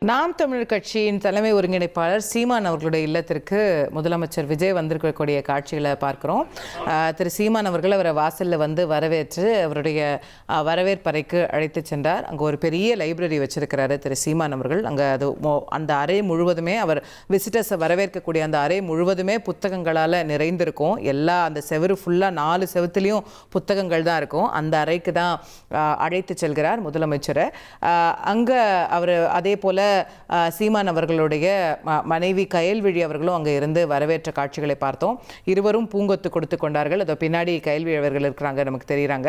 நாம் தமிழர் கட்சியின் தலைமை ஒருங்கிணைப்பாளர் சீமான் அவர்களுடைய இல்லத்திற்கு முதலமைச்சர் விஜய் வந்திருக்கக்கூடிய காட்சிகளை பார்க்குறோம். திரு சீமான் அவர்கள் அவரை வாசலில் வந்து வரவேற்று அவருடைய வரவேற்பறைக்கு அழைத்து சென்றார். அங்கே ஒரு பெரிய லைப்ரரி வச்சிருக்கிறாரு திரு சீமான் அவர்கள். அங்கே அந்த அறை முழுவதுமே அவர் விசிட்டர்ஸை வரவேற்கக்கூடிய அந்த அறை முழுவதுமே புத்தகங்களால் நிறைந்திருக்கும். அந்த செவரு ஃபுல்லாக 4 செவத்துலேயும் புத்தகங்கள் தான் இருக்கும். அந்த அறைக்கு தான் அழைத்து செல்கிறார் முதலமைச்சரை. அங்கே அவர் அதே போல் சீமான் அவர்களுடைய மனைவி கயல்விழி அவர்களும் அங்கே இருந்து வரவேற்ற காட்சிகளை பார்த்தோம். இருவரும் பூங்கொத்து கொடுத்து கொண்டார்கள். அதோ பின்னாடி கயல்விழி அவர்கள் இருக்கிறாங்க, நமக்கு தெரியுறாங்க.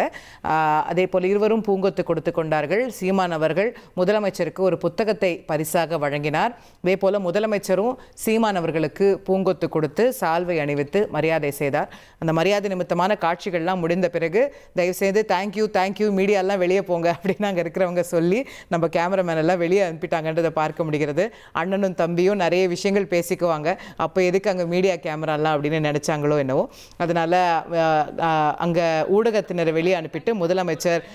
அதே போல் இருவரும் பூங்கொத்து கொடுத்து கொண்டார்கள். சீமான் அவர்கள் முதலமைச்சருக்கு ஒரு புத்தகத்தை பரிசாக வழங்கினார். அதே போல் முதலமைச்சரும் சீமான் அவர்களுக்கு பூங்கொத்து கொடுத்து சால்வை அணிவித்து மரியாதை செய்தார். அந்த மரியாதை நிமித்தமான காட்சிகள்லாம் முடிந்த பிறகு தயவுசெய்து தேங்க்யூ மீடியாலாம் வெளியே போங்க அப்படின்னு அங்கே இருக்கிறவங்க சொல்லி நம்ம கேமராமேன் எல்லாம் வெளியே அனுப்பிட்டாங்கன்றதை பார்க்க முடிகிறது. அண்ணனும் தம்பியும் நிறைய விஷயங்கள் பேசிக்குவாங்க. அப்போ எதுக்கு அங்கே மீடியா கேமராலாம் அப்படின்னு நினைச்சாங்களோ என்னவோ. அதனால அங்கே ஊடகத்தினரை வெளியே அனுப்பிட்டு முதலமைச்சர்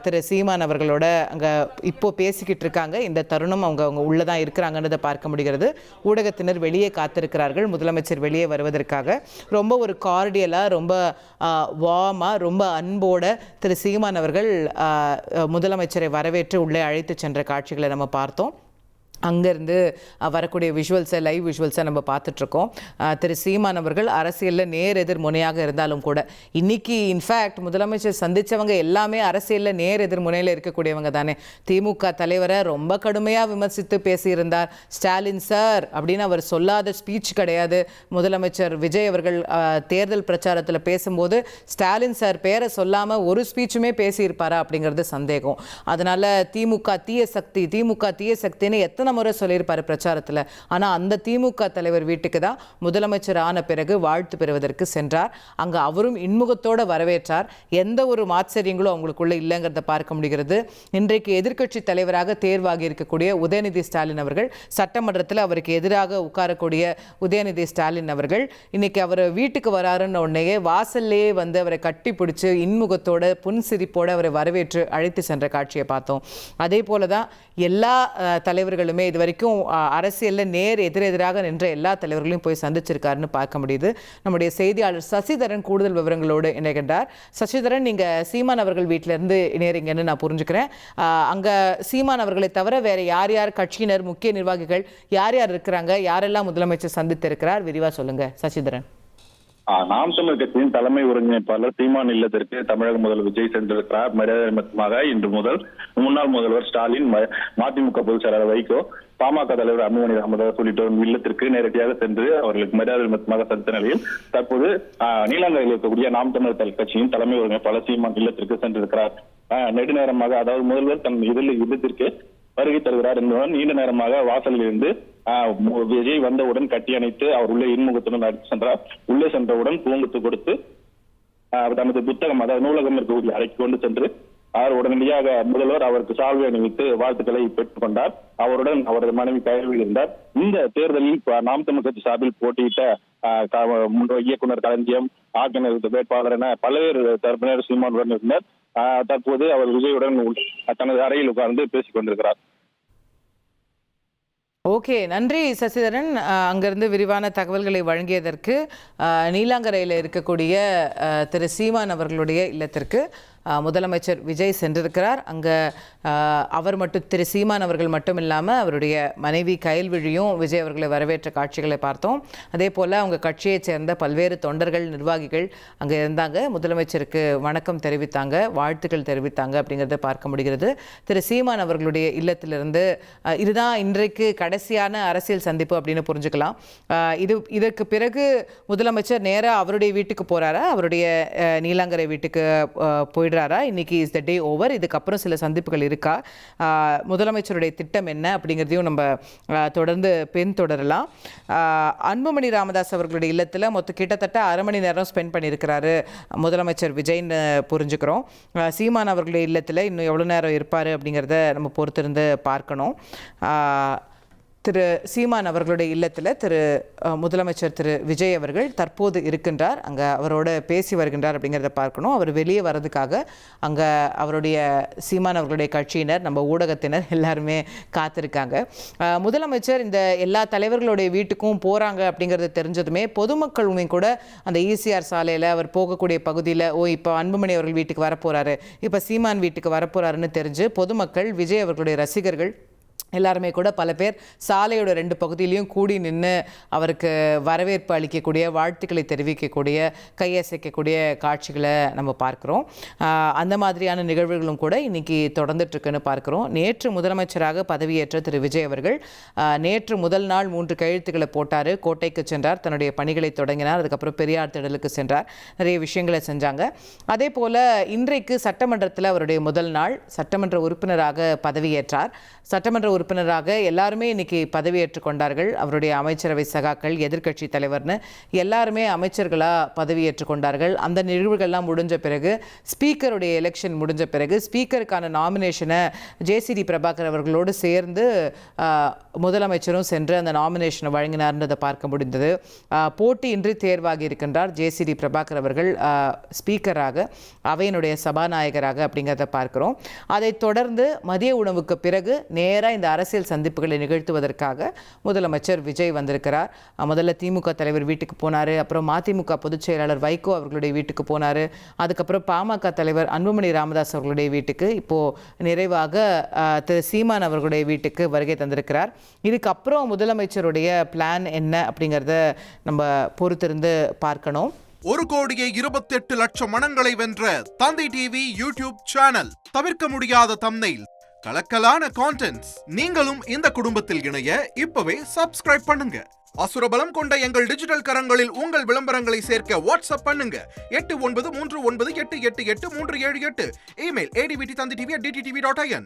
திரு சீமான் அவர்களோட அங்கே இப்போ பேசிக்கிட்டு இருக்காங்க. இந்த தருணம் அவங்க உள்ளதான் இருக்கிறாங்கன்றதை பார்க்க முடிகிறது. ஊடகத்தினர் வெளியே காத்திருக்கிறார்கள் முதலமைச்சர் வெளியே வருவதற்காக. ரொம்ப ஒரு கார்டியலாக, ரொம்ப வார்மாக, ரொம்ப அன்போட திரு சீமான் அவர்கள் முதலமைச்சரை வரவேற்று உள்ளே அழைத்து சென்ற காட்சிகளை நம்ம பார்த்தோம். அங்கேருந்து வரக்கூடிய லைவ் விஷுவல்ஸை நம்ம பார்த்துட்ருக்கோம். திரு சீமான் அவர்கள் அரசியலில் நேர் எதிர் முனையாக இருந்தாலும் கூட இன்னைக்கு இன்ஃபேக்ட் முதலமைச்சர் சந்தித்தவங்க எல்லாமே அரசியலில் நேர் எதிர் முனையில் இருக்கக்கூடியவங்க தானே. திமுக தலைவரை ரொம்ப கடுமையாக விமர்சித்து பேசியிருந்தார். ஸ்டாலின் சார் அப்படின்னு அவர் சொல்லாத ஸ்பீச் கிடையாது. முதலமைச்சர் விஜய் அவர்கள் தேர்தல் பிரச்சாரத்தில் பேசும்போது ஸ்டாலின் சார் பேரை சொல்லாமல் ஒரு ஸ்பீச்சுமே பேசியிருப்பாரா அப்படிங்கிறது சந்தேகம். அதனால் திமுக தீய சக்தின்னு எத்தனை முறை சொல்லியிருப்பாரு பிரச்சாரத்தில். ஆனால் அந்த திமுக தலைவர் வீட்டுக்கு தான் முதலமைச்சர் ஆன பிறகு வாழ்த்து பெறுவதற்கு சென்றார். அங்கே அவரும் இன்முகத்தோடு வரவேற்றார். எந்த ஒரு மாச்சரியங்களும் அவங்களுக்குள்ள இல்லைங்கிறத பார்க்க முடிகிறது. இன்றைக்கு எதிர்க்கட்சி தலைவராக தேர்வாகி இருக்கக்கூடிய உதயநிதி ஸ்டாலின் அவர்கள், சட்டமன்றத்தில் அவருக்கு எதிராக உட்காரக்கூடிய உதயநிதி ஸ்டாலின் அவர்கள் இன்னைக்கு அவர் வீட்டுக்கு வராருன்னு உடனேயே வாசல்லையே வந்து அவரை கட்டி பிடிச்சி இன்முகத்தோட புன்சிரிப்போடு அவரை வரவேற்று அழைத்து சென்ற காட்சியை பார்த்தோம். அதே போல தான் எல்லா தலைவர்களுமே இது வரைக்கும் அரசியலில் நேர் எதிரெதிராக நின்ற எல்லா தலைவர்களையும் போய் சந்திச்சிருக்காருன்னு பார்க்க முடியுது. நம்முடைய செய்தியாளர் சசிதரன் கூடுதல் விவரங்களோடு இணைகின்றார். சசிதரன், நீங்கள் சீமான் அவர்கள் வீட்டிலேருந்து இணையறீங்கன்னு நான் புரிஞ்சுக்கிறேன். அங்கே சீமான் அவர்களை தவிர வேறு யார் கட்சியினர், முக்கிய நிர்வாகிகள் யார் இருக்கிறாங்க, யாரெல்லாம் முதலமைச்சர் சந்தித்து இருக்கிறார், விரிவாக சொல்லுங்கள் சசிதரன். நாம் தமிழர் கட்சியின் தலைமை ஒருங்கிணைப்பாளர் சீமான் இல்லத்திற்கு தமிழக முதல்வர் விஜய் சென்றிருக்கிறார். மரியாதை நிமித்தமாக இன்று முதல் முன்னாள் முதல்வர் ஸ்டாலின், மதிமுக பொதுச் செயலாளர் வைகோ, பாமக தலைவர் அன்புமணி ராமதாஸ் உள்ளிட்டோர் இல்லத்திற்கு நேரடியாக சென்று அவர்களுக்கு மரியாதை நிமித்தமாக சந்தித்த நிலையில் தற்போது நீலாங்கரையில் இருக்கக்கூடிய நாம் தமிழர் கட்சியின் தலைமை ஒருங்கிணைப்பாளர் சீமான் இல்லத்திற்கு சென்றிருக்கிறார். நெடுநேரமாக, அதாவது முதல்வர் தன் இல்லத்திற்கு வருகை தருகிறார் என்பதுடன் நீண்ட நேரமாக வாசலில் இருந்து விஜய் வந்தவுடன் கட்டி அணைத்து அவர் உள்ளே இன்முகத்துடன் அழைத்து சென்றார். உள்ளே சென்றவுடன் பூங்குத்து கொடுத்து தனது புத்தகம், அதாவது நூலகம் இருக்கக்கூடிய அறைக்கு கொண்டு சென்று அவர் உடனடியாக முதல்வர் அவருக்கு சால்வை அணிவித்து வாழ்த்துக்களை பெற்றுக் கொண்டார். அவருடன் அவரது மனைவி கயல்விழி இருந்தார். இந்த தேர்தலில் நாம் தமிழ் கட்சி சார்பில் போட்டியிட்ட இயக்குனர் களஞ்சியம், ஆக்கினர் வேட்பாளர் என பல்வேறு தரப்பினர் சீமானுடன் இருந்தார். தற்போது அவர் விஜயுடன் தனது அறையில் உட்கார்ந்து பேசிக் கொண்டிருக்கிறார். ஓகே, நன்றி சசிதரன், அங்கிருந்து விரிவான தகவல்களை வழங்கியதற்கு. நீலாங்கரையில் இருக்கக்கூடிய திரு சீமான் அவர்களுடைய இல்லத்திற்கு முதலமைச்சர் விஜய் சென்றிருக்கிறார். அங்கே திரு சீமான் அவர்கள் மட்டும் இல்லாமல் அவருடைய மனைவி கயல்விழியும் விஜய் அவர்களை வரவேற்ற காட்சிகளை பார்த்தோம். அதே போல் அவங்க கட்சியைச் சேர்ந்த பல்வேறு தொண்டர்கள், நிர்வாகிகள் அங்கே இருந்தாங்க. முதலமைச்சருக்கு வணக்கம் தெரிவித்தாங்க, வாழ்த்துக்கள் தெரிவித்தாங்க அப்படிங்கிறத பார்க்க முடிகிறது. திரு சீமான் அவர்களுடைய இல்லத்திலிருந்து இதுதான் இன்றைக்கு கடைசியான அரசியல் சந்திப்பு அப்படின்னு புரிஞ்சுக்கலாம். இதற்கு பிறகு முதலமைச்சர் நேராக அவருடைய வீட்டுக்கு போகிறாரா, அவருடைய நீலாங்கரை வீட்டுக்கு போயிடுறாரா? இன்னைக்கு இஸ் த டே ஓவர். இதுக்கப்புறம் சில சந்திப்புகள் இருக்கா, முதலமைச்சருடைய திட்டம் என்ன அப்படிங்கிறதையும் நம்ம தொடர்ந்து பின்தொடரலாம். அன்புமணி ராமதாஸ் அவர்களுடைய இல்லத்தில் கிட்டத்தட்ட 1/2 மணி நேரம் ஸ்பெண்ட் பண்ணியிருக்கிறாரு முதலமைச்சர் விஜய்ன்னு புரிஞ்சுக்கிறோம். சீமான் அவர்களுடைய இல்லத்தில் இன்னும் எவ்வளோ நேரம் இருப்பார் அப்படிங்கிறத நம்ம பொறுத்திருந்து பார்க்கணும். திரு சீமான் அவர்களுடைய இல்லத்தில் முதலமைச்சர் திரு விஜய் அவர்கள் தற்போது இருக்கின்றார். அங்கே அவரோட பேசி வருகின்றார் அப்படிங்கிறத பார்க்கணும். அவர் வெளியே வர்றதுக்காக அங்கே அவருடைய சீமான் அவர்களுடைய கட்சியினர், நம்ம ஊடகத்தினர் எல்லாருமே காத்திருக்காங்க. முதலமைச்சர் இந்த எல்லா தலைவர்களுடைய வீட்டுக்கும் போகிறாங்க அப்படிங்கிறது தெரிஞ்சதுமே பொதுமக்களுமே கூட அந்த ஈசிஆர் சாலையில் அவர் போகக்கூடிய பகுதியில் இப்போ அன்புமணி அவர்கள் வீட்டுக்கு வரப்போகிறாரு, இப்போ சீமான் வீட்டுக்கு வரப்போகிறாருன்னு தெரிஞ்சு பொதுமக்கள், விஜய் அவர்களுடைய ரசிகர்கள் எல்லாருமே கூட பல பேர் சாலையோட 2 பகுதியிலையும் கூடி நின்று அவருக்கு வரவேற்பு அளிக்கக்கூடிய, வாழ்த்துக்களை தெரிவிக்கக்கூடிய, கையசைக்கக்கூடிய காட்சிகளை நம்ம பார்க்குறோம். அந்த மாதிரியான நிகழ்வுகளும் கூட இன்னைக்கு தொடர்ந்துட்டுருக்குன்னு பார்க்குறோம். நேற்று முதலமைச்சராக பதவியேற்ற திரு விஜய் அவர்கள் நேற்று முதல் நாள் 3 கையெழுத்துக்களை போட்டார். கோட்டைக்கு சென்றார், தன்னுடைய பணிகளை தொடங்கினார். அதுக்கப்புறம் பெரியார் திடலுக்கு சென்றார், நிறைய விஷயங்களை செஞ்சாங்க. அதே போல் இன்றைக்கு சட்டமன்றத்தில் அவருடைய முதல் நாள், சட்டமன்ற உறுப்பினராக பதவியேற்றார். சட்டமன்ற உறுப்பினராக எல்லாருமே இன்னைக்கு பதவியேற்றுக் கொண்டார்கள். அவருடைய அமைச்சரவை சகாக்கள், எதிர்க்கட்சி தலைவர்னு எல்லாருமே அமைச்சர்களாக பதவியேற்றுக் கொண்டார்கள். அந்த நிகழ்வுகள்லாம் முடிஞ்ச பிறகு, ஸ்பீக்கருடைய எலெக்ஷன் முடிஞ்ச பிறகு, ஸ்பீக்கருக்கான நாமினேஷனை ஜேசிடி பிரபாகர் அவர்களோடு சேர்ந்து முதலமைச்சரும் சென்று அந்த நாமினேஷனை வழங்கினார்ன்றதை பார்க்க முடிந்தது. போட்டியின்றி தேர்வாகி இருக்கின்றார் ஜேசிடி பிரபாகர் அவர்கள் ஸ்பீக்கராக, அவையினுடைய சபாநாயகராக அப்படிங்கிறத பார்க்கிறோம். அதைத் தொடர்ந்து மதிய உணவுக்கு பிறகு நேராக இந்த அரசியல் சந்திப்புகளை நிகழ்த்துவதற்காக முதலமைச்சர் விஜய் வந்திருக்கிறார். முதல்ல திமுக தலைவர் வீட்டுக்கு போனார், அப்புறம் மதிமுக பொதுச் செயலாளர் வைகோ அவர்களுடைய வீட்டுக்கு போனார், அதுக்கப்புறம் பாமக தலைவர் அன்புமணி ராமதாஸ் அவர்களுடைய வீட்டுக்கு, இப்போது நிறைவாக திரு சீமான் அவர்களுடைய வீட்டுக்கு வருகை தந்திருக்கிறார். இதுக்கப்புறம் முதலமைச்சருடைய பிளான் என்ன அப்படிங்கிறத நம்ம பொறுத்திருந்து பார்க்கணும். 1,28,00,000 மனங்களை வென்ற தந்தி டிவி யூடியூப் சேனல். தவிர்க்க முடியாத தம்ப்நெயில், கலக்கலான கான்டென்ட்ஸ். நீங்களும் இந்த குடும்பத்தில் இணைய இப்பவே சப்ஸ்கிரைப் பண்ணுங்க. அசுரபலம் கொண்ட எங்கள் டிஜிட்டல் கரங்களில் உங்கள் விளம்பரங்களை சேர்க்க வாட்ஸ்அப் பண்ணுங்க. 8939888838. Email advtthanditv@dttv.in.